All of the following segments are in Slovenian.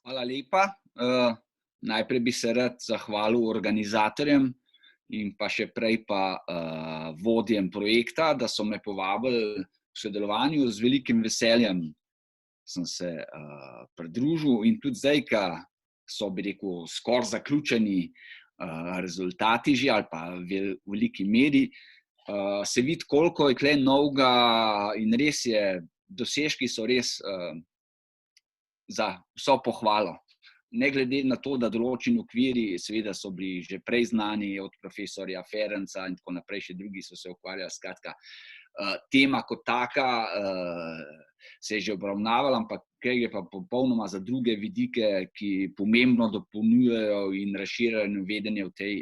Hvala lepa. Najprej bi se rad zahvalil organizatorjem in pa še prej pa vodjem projekta, da so me povabili v sodelovanju. Z velikim veseljem sem se pridružil in tudi zdaj, ko so, bi rekel, skoraj zaključeni rezultati že ali pa v veliki meri, se vidi, koliko je tule novega in res je, dosežki so res za vso pohvalo. Ne glede na to, da določeni okviri seveda so bili že prej znani od profesorja Ferenca in tako naprej, še drugi so se ukvarjali, skratka, tema kot taka se je že obravnavala, ampak gre pa popolnoma za druge vidike, ki pomembno dopolnjujejo in razširjajo vedenje v tej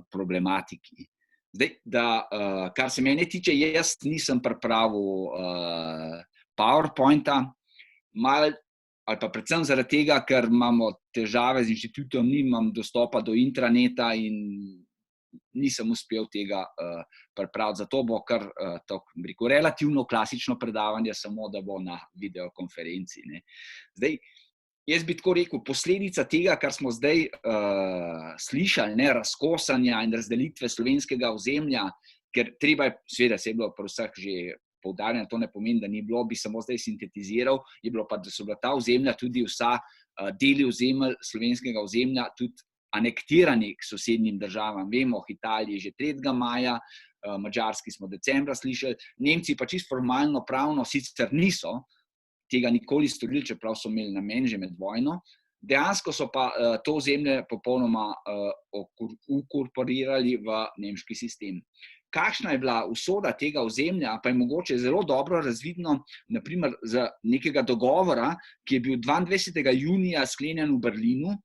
problematiki. Zdaj, kar se mene tiče, jaz nisem pripravil PowerPointa, malo ali pa predvsem zaradi tega, ker imamo težave z inštitutom, nimam dostopa do intraneta in nisem uspel tega pripraviti. Zato bo kar relativno klasično predavanje, samo da bo na videokonferenci. Zdaj, jaz bi tako rekel, posledica tega, kar smo zdaj slišali, razkosanja in razdelitve slovenskega ozemlja, ker treba je, seveda se je bilo pri vseh že poudarjeno, to ne pomeni, da ni bilo, bi samo zdaj sintetiziral, je bilo pa, da so bila ta ozemlja tudi vsa deli ozemelj slovenskega ozemlja tudi anektirani k sosednjim državam. Vemo, Italiji že 3. maja, Madžarski smo decembra slišali, Nemci pa čisto formalno pravno sicer niso tega nikoli storili, čeprav so imeli namen že med vojno. Dejansko so pa to ozemlje popolnoma ukorporirali v nemški sistem. Kakšna je bila usoda tega ozemlja, pa je mogoče zelo dobro razvidno, naprimer z nekega dogovora, ki je bil 22. junija sklenjen v Berlinu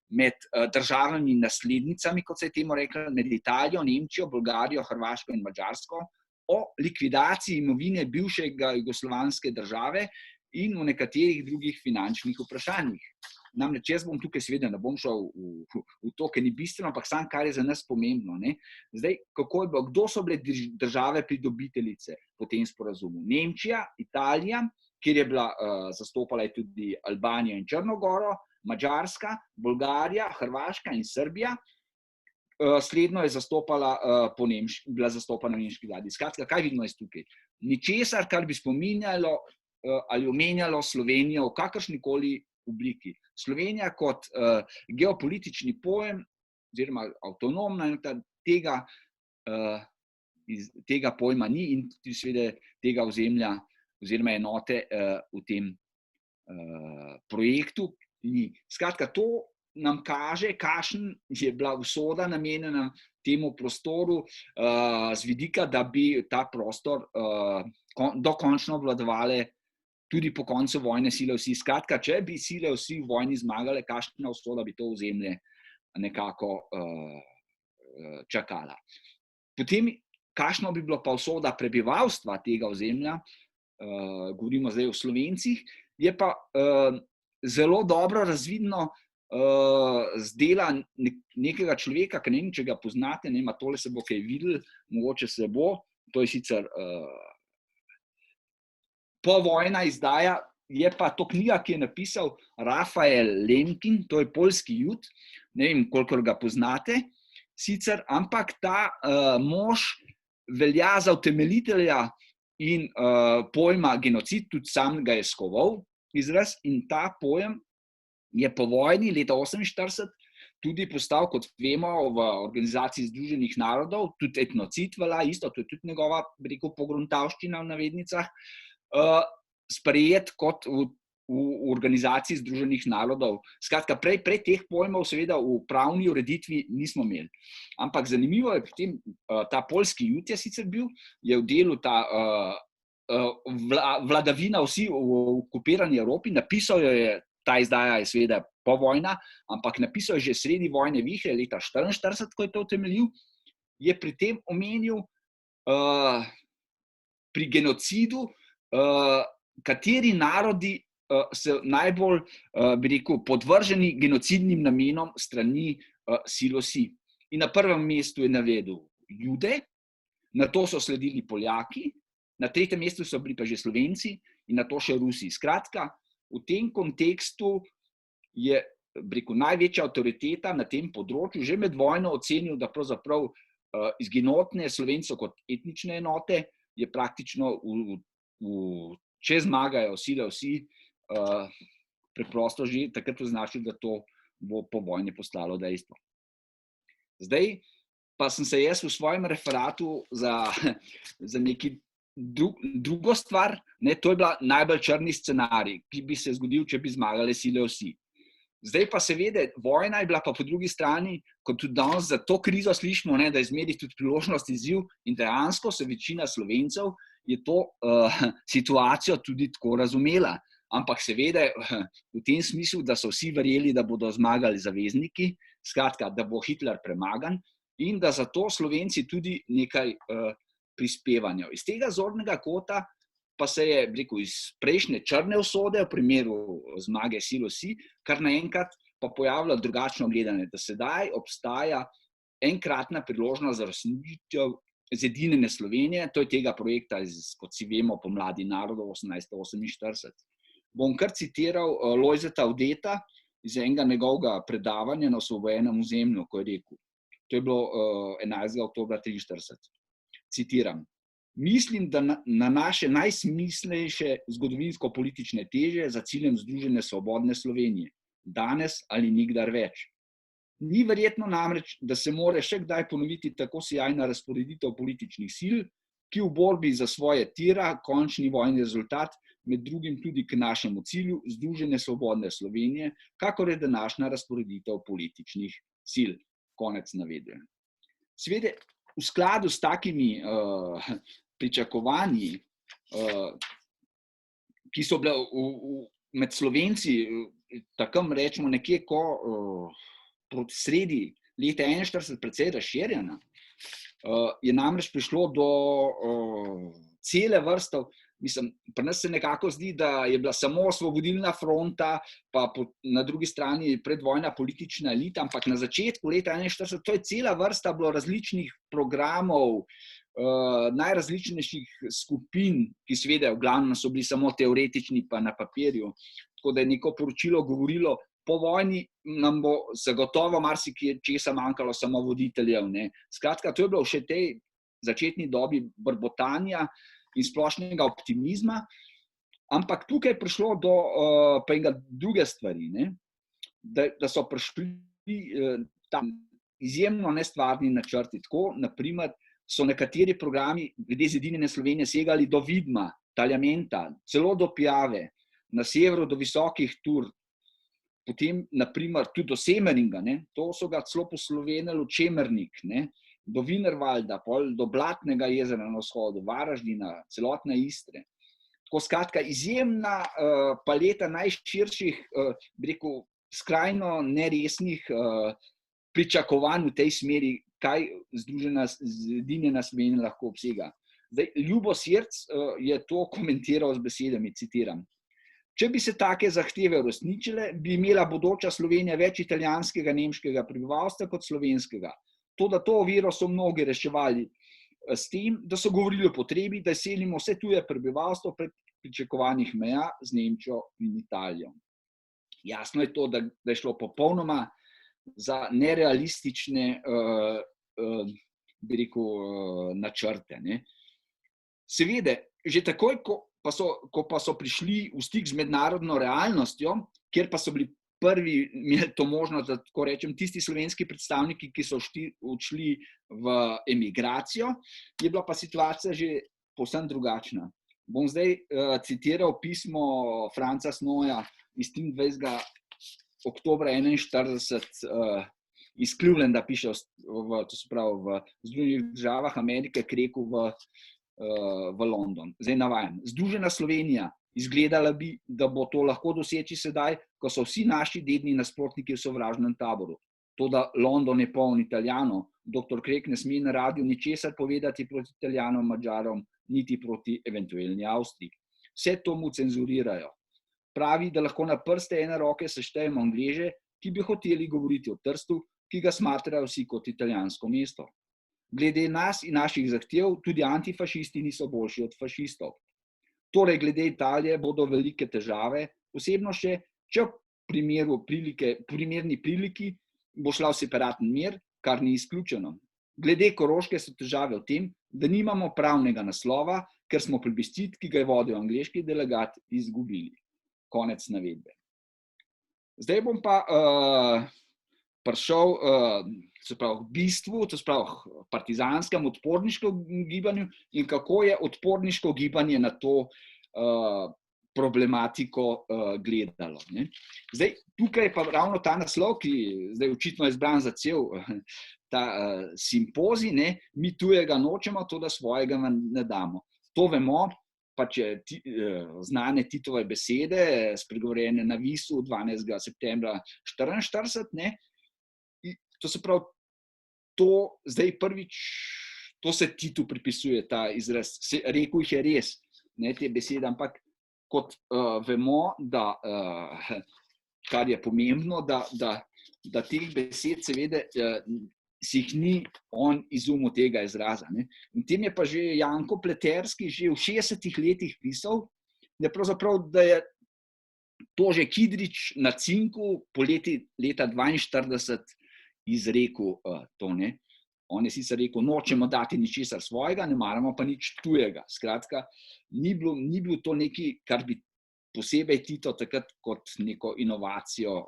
med državami naslednicami, kot se je temu reklo, med Italijo, Nemčijo, Bolgarijo, Hrvaško in Madžarsko, o likvidaciji imovine bivšega jugoslovanske države in v nekaterih drugih finančnih vprašanjih. Namreč jaz bom tukaj, seveda ne bom šel v to, ker ni bistveno, ampak samo, kar je za nas pomembno. Zdaj, kako je bilo, kdo so bile države pridobiteljice po tem sporazumu? Nemčija, Italija, kjer je bila zastopala je tudi Albanija in Črnogoro, Madžarska, Bolgarija, Hrvaška in Srbija. Slednjo je bila zastopana v nemški vladi. Skratka, kaj vidimo iz tukaj? Ničesar, kar bi spominjalo ali omenjalo Slovenijo v kakršnikoli obliki. Slovenija kot geopolitični pojem oziroma avtonomna tega pojma ni in tudi seveda tega ozemlja oziroma enote v tem projektu ni. Skratka, to nam kaže, kakšna je bila usoda namenjena temu prostoru z vidika, da bi ta prostor dokončno obvladovale tudi po koncu vojne sile vsi. Skratka, če bi sile vsi v vojni zmagale, kakšna usoda bi to ozemlje nekako čakala. Potem, kakšno bi bilo pa usoda prebivalstva tega ozemlja, govorimo zdaj o Slovencih, je pa zelo dobro razvidno z dela nekega človeka, ki ne vem, če ga poznate, tole se bo kaj videl, mogoče se bo, to je sicer povojna izdaja, je pa to knjiga, ki je napisal Rafael Lemkin, to je poljski Jud, ne vem, kolikor ga poznate, sicer, ampak ta mož velja za utemeljitelja in pojma genocid, tudi sam ga je skoval izraz, in ta pojem je po vojni leta 1948 tudi postal, kot vemo, v Organizaciji združenih narodov, tudi etnocid velja, isto, to je tudi njegova, bi rekel, pogruntavščina v navednicah, sprejet kot v Organizaciji združenih narodov. Skratka, prej teh pojmov seveda v pravni ureditvi nismo imeli. Ampak zanimivo je potem, ta poljski Jud je sicer bil, je v delu ta vladavina vsi v okupirani Evropi, napisal jo je, ta izdaja je seveda povojna, ampak napisal je že sredi vojne vihre, leta 1944, ko je to utemeljil, je pri tem omenil pri genocidu, kateri narodi so najbolj, bi rekel, podvrženi genocidnim namenom strani sil osi. In na prvem mestu je navedel Jude, nato so sledili Poljaki, na tretjem mestu so bili pa že Slovenci in nato še Rusi. Skratka, v tem kontekstu je največja avtoriteta na tem področju že med vojno ocenil, da pravzaprav izginotne Slovencev kot etnične enote je praktično, če zmagajo vsi, preprosto že takrat označil, da to bo po vojni postalo dejstvo. Zdaj pa sem se jaz v svojem referatu za neki drugo stvar, to je bila najbolj črni scenarij, ki bi se zgodil, če bi zmagali sile vsi. Zdaj pa seveda, vojna je bila pa po drugi strani, kot tudi danes za to krizo slišimo, da je zmeraj tudi priložnost, izziv in dejansko se večina Slovencev je to situacijo tudi tako razumela. Ampak seveda v tem smislu, da so vsi verjeli, da bodo zmagali zavezniki, skratka, da bo Hitler premagan in da zato Slovenci tudi nekaj prispevanjo. Iz tega zornega kota pa se je, iz prejšnje črne usode v primeru zmage sil vsi, kar naenkrat pa pojavilo drugačno gledanje, da sedaj obstaja enkratna priložnost za uresničitev zedinjene Slovenije, to je tega projekta, kot si vemo, Pomladi narodov 1848. Bom kar citiral Lojzeta Udeta iz enega njegovega predavanja na osvobojenem ozemlju, ko je rekel, to je bilo 11. oktobra 1943. Citiram: "Mislim, da na naše najsmiselnejše zgodovinsko-politične teže za ciljem združene svobodne Slovenije, danes ali nikdar več. Ni verjetno namreč, da se more še kdaj ponoviti tako sijajna razporeditev političnih sil, ki v borbi za svoje tira končni vojni rezultat, med drugim tudi k našemu cilju združene svobodne Slovenije, kakor je današnja razporeditev političnih sil." Konec navedbe. Seveda, v skladu s takimi pričakovanji, ki so bile med Slovenci, tako rečemo nekje proti sredi leta 1941 precej razširjena, je namreč prišlo do cele vrste, pri nas se nekako zdi, da je bila samo Osvobodilna fronta, pa na drugi strani predvojna politična elita, ampak na začetku leta 1941 to je cela vrsta bilo različnih programov, najrazličnejših skupin, ki seveda v glavnem so bili samo teoretični pa na papirju, tako da je neko poročilo govorilo, po vojni nam bo zagotovo marsikje česa manjkalo, samo voditeljev. Skratka, to je bilo še tej začetni dobi brbotanja in splošnega optimizma, ampak tukaj je prišlo do pa enega druge stvari, da so prišli tam izjemno nestvarni načrti. Tako, naprimer, so nekateri programi glede zedinjene Slovenije segali do Vidma, Taljamenta, celo do Pijave, na severu do Visokih Tur, potem, naprimer, tudi do Semeringa, to so ga celo poslovenili v Čemernik, do Wienerwalda, do Blatnega jezera na vzhodu, Varaždina, celotne Istre. Tako skratka, izjemna paleta najširših, skrajno neresnih pričakovanj v tej smeri, kaj zedinjena Slovenija lahko obsega. Zdaj, Ljubo Sirc je to komentiral z besedami, citiram: "Če bi se take zahteve uresničile, bi imela bodoča Slovenija več italijanskega, nemškega prebivalstva kot slovenskega. Toda to oviro so mnogi reševali s tem, da so govorili o potrebi, da izselimo vse tuje prebivalstvo prek pričakovanih meja z Nemčijo in Italijo." Jasno je to, da je šlo popolnoma za nerealistične načrte. Seveda, že takoj, ko pa so prišli v stik z mednarodno realnostjo, kjer pa so bili prvi imeli to možnost, da tako rečem, tisti slovenski predstavniki, ki so odšli v emigracijo, je bila pa situacija že povsem drugačna. Bom zdaj citiral pismo Franca Snoja iz 23. oktobra 1941 iz Clevelanda, piše v Združenih državah Amerike, kreku v London. Zdaj navajam: "Združena Slovenija, izgledala bi, da bo to lahko doseči sedaj, ko so vsi naši dedni nasprotniki v sovražnem taboru. Toda London je poln Italijanov, dr. Krek ne sme na radiju ničesar povedati proti Italijanom, Madžarom, niti proti eventualni Avstriji. Vse to mu cenzurirajo. Pravi, da lahko na prste ene roke seštejemo Angleže, ki bi hoteli govoriti o Trstu, ki ga smatrajo vsi kot italijansko mesto. Glede nas in naših zahtev tudi antifašisti niso boljši od fašistov. Torej, glede Italije bodo velike težave, posebno še, če primerni priliki bo šla v separaten mer, kar ni izključeno. Glede Koroške so težave v tem, da nimamo pravnega naslova, ker smo plebiscit, ki ga je vodil angleški delegat, izgubili. Konec navedbe. Zdaj bom pa prišel v bistvu, to se pravi partizanskem odporniškem gibanju in kako je odporniško gibanje na to problematiko gledalo. Ne. Zdaj, tukaj je pa ravno ta naslov, ki zdaj očitno je izbran za cel ta simpozij, ne, mi tujega nočemo, to da svojega ne damo. To vemo, pač znane Titove besede, spregovorjene na Visu 12. septembra 1944, ne. To se pravi, to zdaj prvič, to se Titu pripisuje, ta izraz, rekel jih je res, ne, te besede, ampak kot vemo, da, kar je pomembno, da teh besed seveda si jih ni on izumil tega izraza. Ne. In tem je pa že Janko Pleterski že v 60-ih letih pisal, da je to že Kidrič na Cinku poleti leta 1942 izrekel to. Ne. On je sicer rekel, nočemo dati ničesar svojega, ne maramo pa nič tujega. Skratka, ni bil to nekaj, kar bi posebej Tito takrat kot neko inovacijo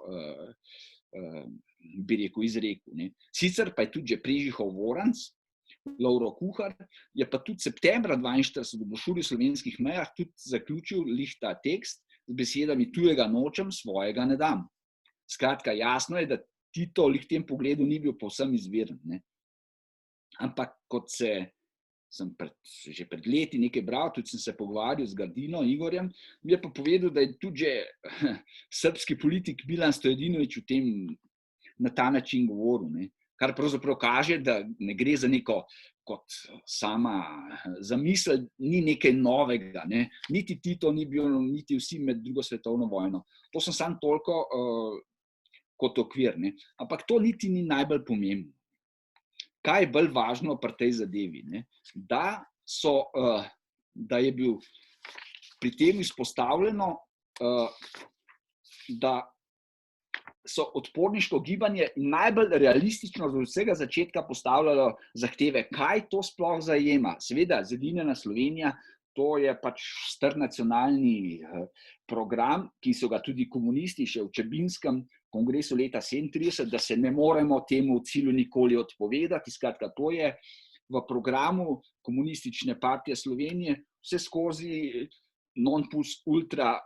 bi rekel, izrekel. Ne. Sicer pa je tudi že Prežihov Voranc, Lovro Kuhar, je pa tudi septembra 1942 v Brošuri o slovenskih mejah tudi zaključil ta tekst z besedami tujega nočem, svojega ne dam. Skratka, jasno je, da Tito v tem pogledu ni bil povsem izviren. Ne. Ampak kot sem že pred leti nekaj bral, tudi sem se pogovarjal z Gardino Igorjem, mi je pa povedal, da je tudi že srbski politik Milan Stojadinović v tem na ta način govoril, ne. Kar pravzaprav kaže, da ne gre za neko kot sama zamisel, ni nekaj novega, ne. Niti Tito ni bil, niti vsi med drugo svetovno vojno. To sem samo toliko kot okvir, ne. Ampak to niti ni najbolj pomembno. Kaj je bolj važno pri tej zadevi? Ne? Da je bil pri tem izpostavljeno, da so odporniško gibanje najbolj realistično od vsega začetka postavljalo zahteve, kaj to sploh zajema. Seveda, Zedinjena Slovenija, to je pač star nacionalni program, ki so ga tudi komunisti še v Čebinskem kongresu leta 1937, da se ne moremo temu cilju nikoli odpovedati. Skratka, to je v programu Komunistične partije Slovenije vse skozi non plus ultra.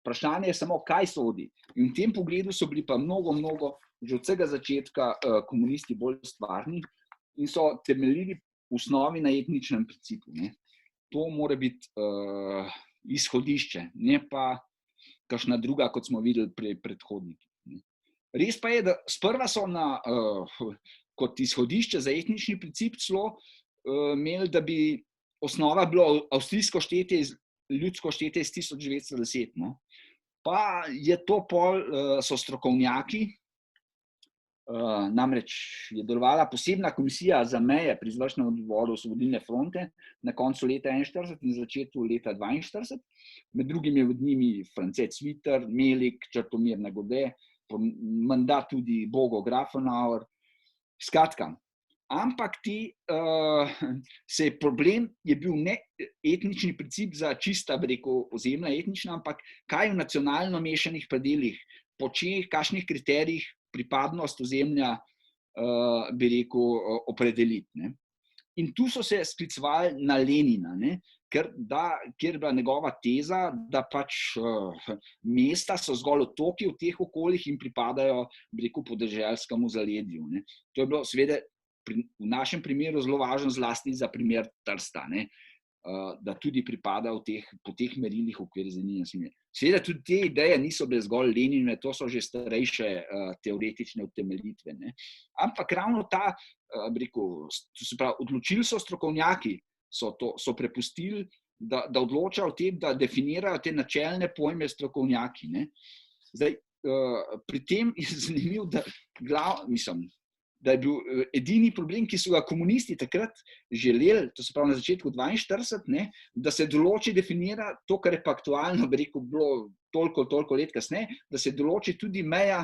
Vprašanje je samo, kaj sodi. In v tem pogledu so bili pa mnogo, že od vsega začetka komunisti bolj stvarni in so temeljili v osnovi na etničnem principu. Ne. To mora biti izhodišče, ne pa kakšna druga, kot smo videli pri predhodniki. Res pa je, da sprva so kot izhodišče za etnični princip celo imeli, da bi osnova bilo avstrijsko štetje, ljudsko štetje iz 1910. No. Pa je to so strokovnjaki, namreč je delovala posebna komisija za meje pri izvršnem odboru Osvobodilne fronte na koncu leta 1941 in začetku leta 1942. Med drugim je med njimi France Cviter, Melik, Črtomir Nagode, menda tudi Bogo Grafenauer. Skratka, ampak problem je bil ne etnični princip za čista, bi rekel, ozemlja etnična, ampak kaj v nacionalno mešanih predelih, po kakšnih kriterijih pripadnost ozemlja, bi rekel, opredeliti. Ne. In tu so se sklicovali na Lenina, ne, kjer je bila njegova teza, da pač mesta so zgolj otoki v teh okoljih in pripadajo, bi rekel, podeželskemu zaledju. Ne. To je bilo seveda v našem primeru zelo važno, zlasti za primer Trsta, ne, da tudi pripada po teh merilih v okviru Zedinjene Slovenije. Seveda tudi te ideje niso bile zgolj Leninove, to so že starejše teoretične utemeljitve. Ne. Ampak ravno bi rekel, se pravi, odločili so strokovnjaki, so prepustili, da odločajo o tem, da definirajo te načelne pojme strokovnjaki. Ne. Zdaj, pri tem je zanimivo, da da je bil edini problem, ki so ga komunisti takrat želeli, to se pravi na začetku 42, ne, da se določi, definira to, kar je pa aktualno, bi rekel, bilo toliko let kasneje, da se določi tudi meja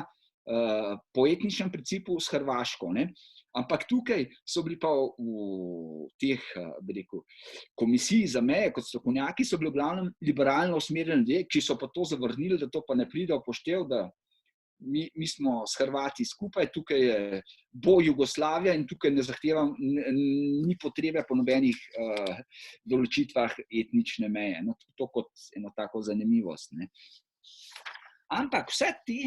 po etničnem principu s Hrvaško. Ne. Ampak tukaj so bili pa v teh, bi rekel, komisiji za meje, kot strokovnjaki, so bili v glavnem liberalno usmerjeni ljudje, ki so pa to zavrnili, da to pa ne pride v poštev, da mi smo s Hrvati skupaj, tukaj bo Jugoslavija in tukaj ne zahtevam, ni potrebe po nobenih določitvah etnične meje. No, to kot eno tako zanimivost. Ne. Ampak vse te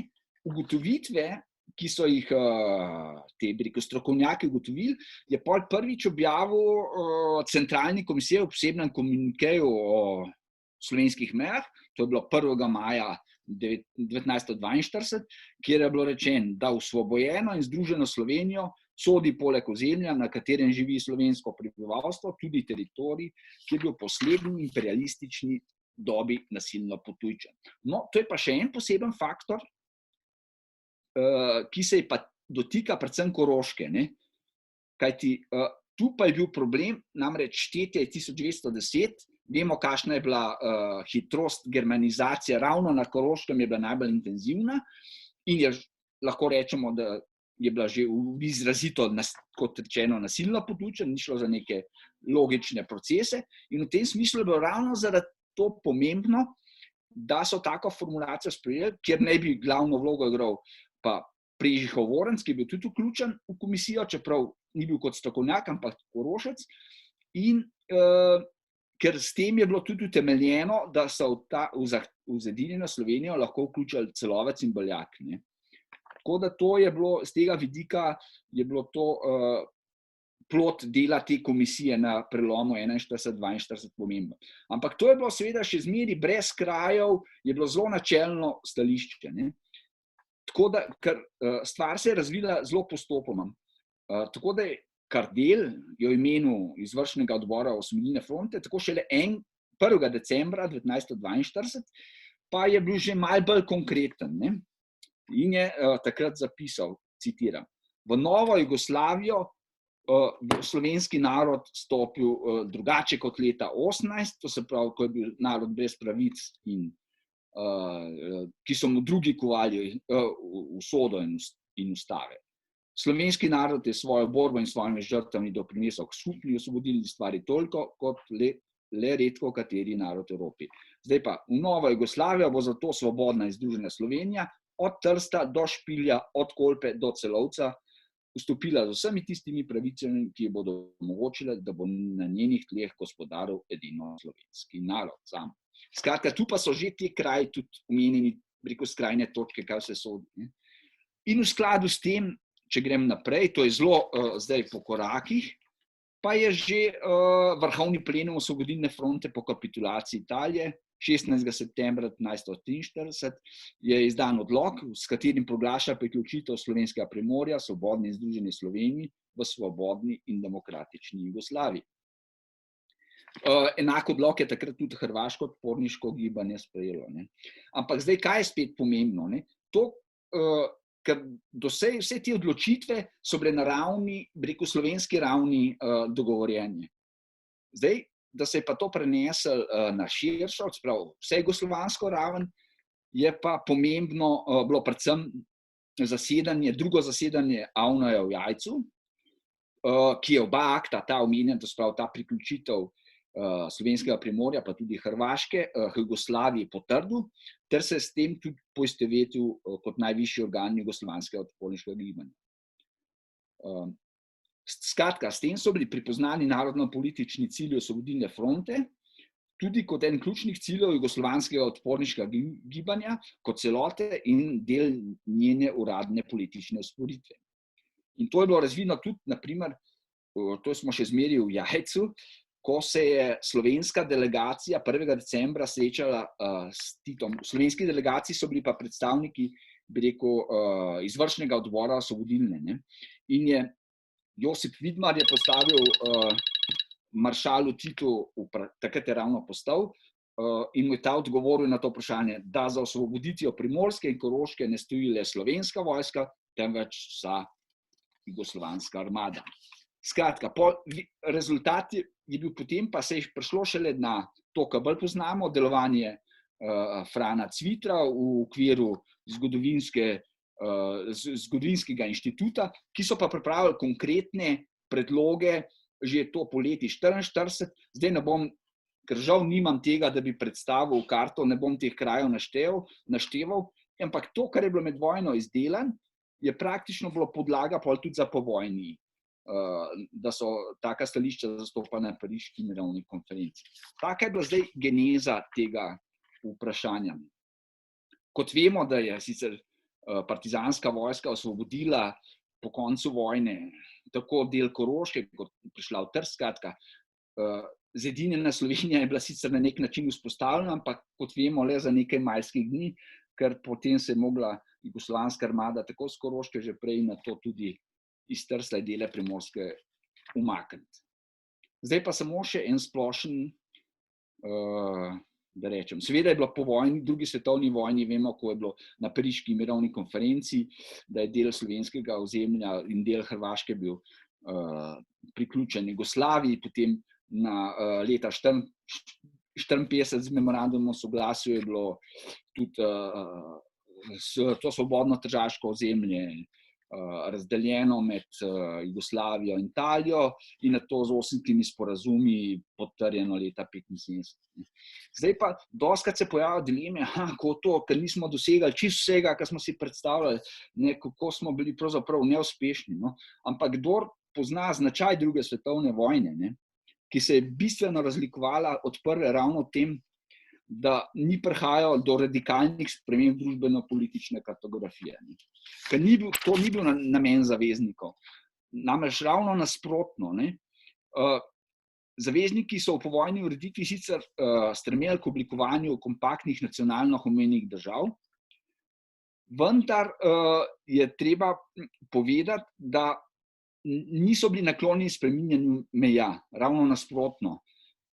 ugotovitve, ki so jih te strokovnjaki ugotovili, je pol prvič objavil centralni komisija v posebnem komunikeju o slovenskih mejah, to je bilo 1. maja 1942, kjer je bilo rečeno, da osvobojeno in združeno Slovenijo sodi poleg ozemlja, na katerem živi slovensko prebivalstvo, tudi teritorij, ki je bil v poslednji imperialistični dobi nasilno potujčen. No, to je pa še en poseben faktor, ki se je pa dotika predvsem Koroške. Ne? Kajti tu pa je bil problem, namreč štetje 1910, vemo, kakšna je bila hitrost germanizacije, ravno na Koroškem je bila najbolj intenzivna in je, lahko rečemo, da je bila že izrazito, kot rečeno, nasilno potujčen, ni šlo za neke logične procese in v tem smislu je bilo ravno zaradi to pomembno, da so tako formulacijo sprejeli, kjer ne bi glavno vlogo igral pa Prežihov Voranc, ki je bil tudi vključen v komisijo, čeprav ni bil kot strokovnjak, ampak Korošec. In ker s tem je bilo tudi utemeljeno, da so v zedinjeno Slovenijo lahko vključili Celovec in Beljak. Ne. Tako da to je bilo, z tega vidika je bilo to plod dela te komisije na prelomu 41-42 pomembno. Ampak to je bilo seveda še zmeri brez krajev, je bilo zelo načelno stališče. Ne. Tako da, ker stvar se je razvila zelo postopoma. Tako da je Kardelj je v imenu izvršnega odbora Osmobodilne fronte, tako šele 1. decembra 1942, pa je bil že malo bolj konkreten. Ne? In je takrat zapisal, citiram, v novo Jugoslavijo bo slovenski narod stopil drugače kot leta 18, to se pravi, ko je bil narod brez pravic in ki so mu drugi kovali usodo in ustave. Slovenski narod je svojo borbo in svojimi žrtvami doprinesel k skupni osvobodilni stvari toliko, kot le redko kateri narod v Evropi. Zdaj pa, v novo Jugoslavijo bo zato svobodna in združena Slovenija, od Trsta do Špilja, od Kolpe do Celovca, vstopila z vsemi tistimi pravicami, ki jo bodo omogočile, da bo na njenih tleh gospodaril edino slovenski narod sam. Skratka, tu pa so že ti kraji tudi omenjeni, preko skrajne točke, kaj vse sodi. Ne? In v skladu s tem, če grem naprej, to je zelo zdaj po korakih, pa je že vrhovni plenum Osvobodilne fronte po kapitulaciji Italije 16. septembra 1943 je izdan odlok, s katerim proglaša priključitev Slovenskega primorja, svobodni in združeni Sloveniji v svobodni in demokratični Jugoslaviji. Enako odlok je takrat tudi hrvaško odporniško gibanje sprejelo. Ne. Ampak zdaj, kaj je spet pomembno? Ne? To, ker vse te odločitve so bile na ravni, rekel, slovenski ravni dogovorjenje. Zdaj, da se je pa to prenesel na širšo, vse jugoslovansko raven, je pa pomembno bilo predvsem drugo zasedanje Avnoja v Jajcu, ki je oba akta, ta omenjen, to sprav ta priključitev Slovenskega primorja, pa tudi Hrvaške, Jugoslaviji potrdil, ter se s tem tudi poistovetil kot najvišji organ jugoslovanskega odporniškega gibanja. Skratka, s tem so bili pripoznani narodno-politični cilji Osvobodilne fronte, tudi kot en ključnih ciljev jugoslovanskega odporniškega gibanja, kot celote in del njene uradne politične usporeditve. In to je bilo razvidno tudi, naprimer, to smo še zmeri v Jajcu, ko se je slovenska delegacija 1. decembra srečala s Titom. V slovenski delegaciji so bili pa predstavniki, bi rekel, izvršnega odbora Osvobodilne. Ne? In je Josip Vidmar je postavil maršalu Titu, takrat je ravno postal, in mu je ta odgovoril na to vprašanje, da za osvoboditvijo Primorske in Koroške ne stoji le slovenska vojska, temveč vsa jugoslovanska armada. Skratka, rezultat je bil potem, pa se je prišlo šele na to, kar bolj poznamo, delovanje Frana Cvitra v okviru zgodovinskega inštituta, ki so pa pripravili konkretne predloge že to poleti 1944. Zdaj ne bom, ker žal nimam tega, da bi predstavil karto, ne bom teh krajev našteval, ampak to, kar je bilo med vojno izdelan, je praktično bilo podlaga tudi za povojni, da so taka stališča zastopana na Pariški mirovni konferenci. Taka je bila zdaj geneza tega vprašanja. Kot vemo, da je sicer partizanska vojska osvobodila po koncu vojne tako del Koroške, kot prišla v Trst, skratka, zedinjena Slovenija je bila sicer na nek način vzpostavljena, ampak kot vemo, le za nekaj majskih dni, ker potem se je mogla jugoslovanska armada tako z Koroške že prej na to tudi iz Trsta in dele Primorske umakniti. Zdaj pa samo še en splošen, da rečem, seveda je bilo po vojni, drugi svetovni vojni, vemo, ko je bilo na Pariški mirovni konferenci, da je del slovenskega ozemlja in del Hrvaške bil priključen Jugoslaviji, potem na leta 1954 z memorandumom o soglasju je bilo tudi to svobodno tržaško ozemlje razdeljeno med Jugoslavijo in Italijo in nato z Osimskimi sporazumi potrjeno leta 1975. Zdaj pa dostikrat se pojavljajo dileme, kako to, ker nismo dosegali čisto vsega, kar smo si predstavljali, kako smo bili pravzaprav neuspešni. Ampak kdor pozna značaj druge svetovne vojne, ki se je bistveno razlikovala od prve ravno v tem, da ni prihajalo do radikalnih sprememb družbeno-politične kartografije. Ker to ni bil namen zaveznikov. Namreč ravno nasprotno. Zavezniki so v povojni ureditvi sicer stremeli k oblikovanju kompaktnih nacionalno homogenih držav, vendar je treba povedati, da niso bili naklonjeni spreminjanju meja, ravno nasprotno.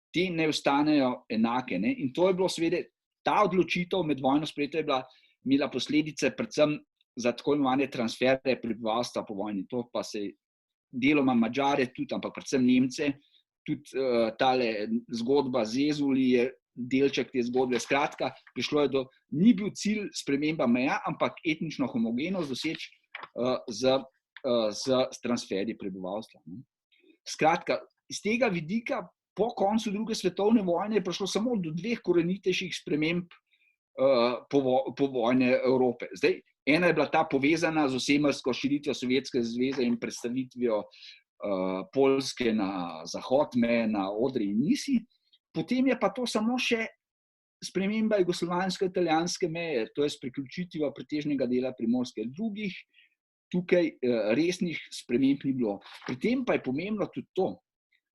Te ne ostanejo enake. In to je bilo seveda, ta odločitev med vojno sprejeta je imela posledice predvsem za tako imenovane transfere prebivalstva po vojni. To pa se deloma Madžare tudi, ampak predvsem Nemce, tudi tale zgodba z Ezuli je delček te zgodbe. Skratka, prišlo je ni bil cilj sprememba meja, ampak etnično homogenost doseči z transferji prebivalstva. Skratka, iz tega vidika po koncu druge svetovne vojne je prišlo samo do dveh korenitejših sprememb povojne Evrope. Zdaj, ena je bila ta povezana z osemrsko širitvijo Sovjetske zveze in predstavitvijo Poljske na zahod meje, na Odri in Nisi. Potem je pa to samo še sprememba jugoslovansko-italijanske meje, to je s priključitvijo pretežnega dela Primorske. Drugih tukaj resnih sprememb ni bilo. Pri tem pa je pomembno tudi to,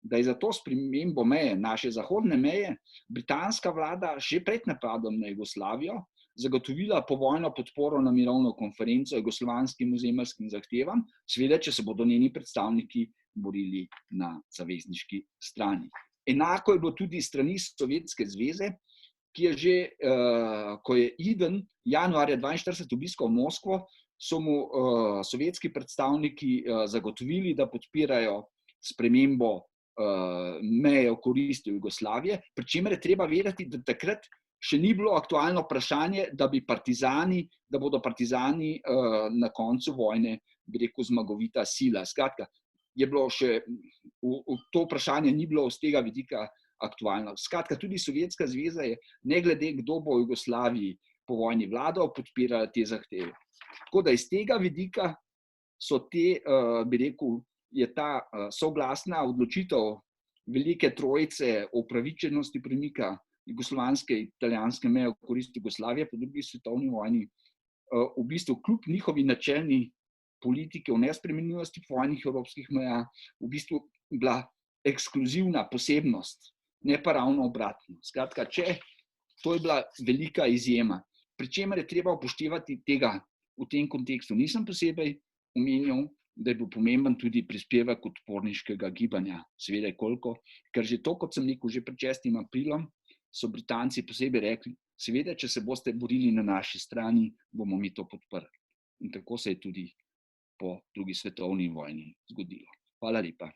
da je za to spremembo meje, naše zahodne meje, britanska vlada že pred napadom na Jugoslavijo zagotovila povojno podporo na mirovno konferenco jugoslovanskim ozemeljskim zahtevam, seveda, če se bodo njeni predstavniki borili na zavezniški strani. Enako je bilo tudi s strani Sovjetske zveze, ki je že, ko je Eden januarja 1942 obiskal Moskvo, so mu sovjetski predstavniki zagotovili, da podpirajo spremembo meje v korist Jugoslavije, pri čemer je treba vedeti, da takrat še ni bilo aktualno vprašanje, da bodo partizani na koncu vojne, bi rekel, zmagovita sila. Skratka, je bilo še, to vprašanje ni bilo z tega vidika aktualno. Skratka, tudi Sovjetska zveza je, ne glede kdo bo v Jugoslaviji po vojni vladal, podpirala te zahteve. Tako da iz tega vidika so te, bi rekel, je ta soglasna odločitev velike trojice o upravičenosti premika jugoslovanske in italijanske meje v korist Jugoslavije po drugi svetovni vojni v bistvu kljub njihovi načelni politike o nespremenljivosti povojnih evropskih meja v bistvu bila ekskluzivna posebnost, ne pa ravno obratno. Skratka, to je bila velika izjema, pri čemer je treba upoštevati tega v tem kontekstu. Nisem posebej omenjal, da je bil pomemben tudi prispevek odporniškega gibanja. Seveda je koliko, ker že to, kot sem rekel, že pred 6. aprilom, so Britanci posebej rekli, seveda, če se boste borili na naši strani, bomo mi to podprli. In tako se je tudi po drugi svetovni vojni zgodilo. Hvala lepa.